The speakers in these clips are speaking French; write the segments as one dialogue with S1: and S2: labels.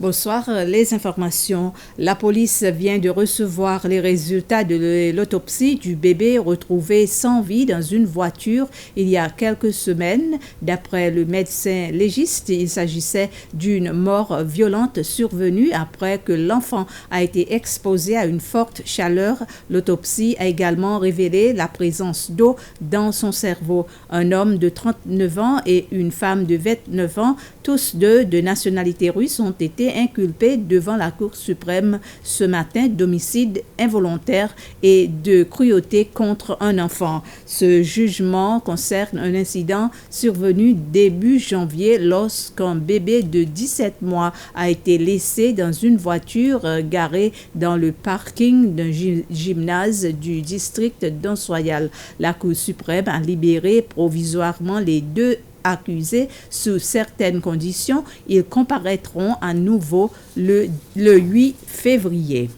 S1: Bonsoir, les informations. La police vient de recevoir les résultats de l'autopsie du bébé retrouvé sans vie dans une voiture il y a quelques semaines. D'après le médecin légiste, il s'agissait d'une mort violente survenue après que l'enfant a été exposé à une forte chaleur. L'autopsie a également révélé la présence d'eau dans son cerveau. Un homme de 39 ans et une femme de 29 ans, tous deux de nationalité russe, ont été inculpés devant la Cour suprême ce matin d'homicide involontaire et de cruauté contre un enfant. Ce jugement concerne un incident survenu début janvier lorsqu'un bébé de 17 mois a été laissé dans une voiture garée dans le parking d'un gymnase du district d'Ansoyal. La Cour suprême a libéré provisoirement les deux accusés sous certaines conditions. Ils comparaîtront à nouveau le 8 février.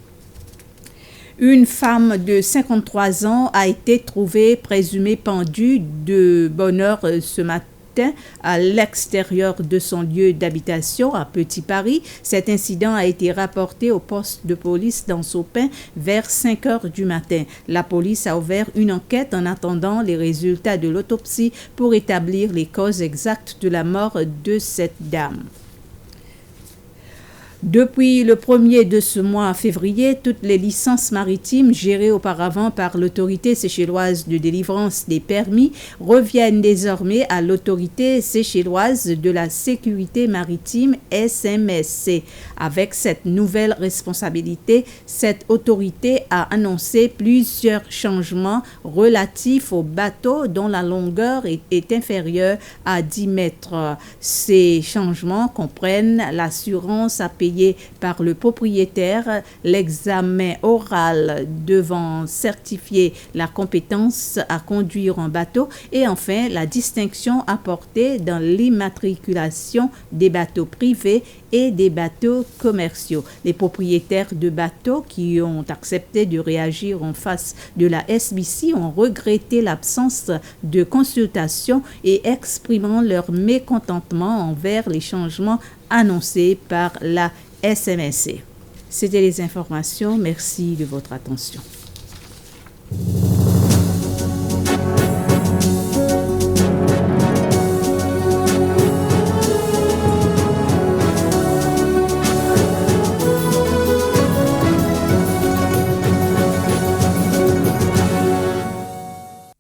S1: Une femme de 53 ans a été trouvée présumée pendue de bonne heure ce matin à l'extérieur de son lieu d'habitation à Petit Paris. Cet incident a été rapporté au poste de police d'Ansopin vers 5 heures du matin. La police a ouvert une enquête en attendant les résultats de l'autopsie pour établir les causes exactes de la mort de cette dame. Depuis le 1er de ce mois février, toutes les licences maritimes gérées auparavant par l'autorité séchelloise de délivrance des permis reviennent désormais à l'autorité séchelloise de la sécurité maritime SMSC. Avec cette nouvelle responsabilité, cette autorité a annoncé plusieurs changements relatifs aux bateaux dont la longueur est inférieure à 10 mètres. Ces changements comprennent l'assurance à payer par le propriétaire, l'examen oral devant certifier la compétence à conduire un bateau et enfin la distinction apportée dans l'immatriculation des bateaux privés et des bateaux commerciaux. Les propriétaires de bateaux qui ont accepté de réagir en face de la SBC ont regretté l'absence de consultation et exprimant leur mécontentement envers les changements annoncés par la SMSC. C'était les informations. Merci de votre attention.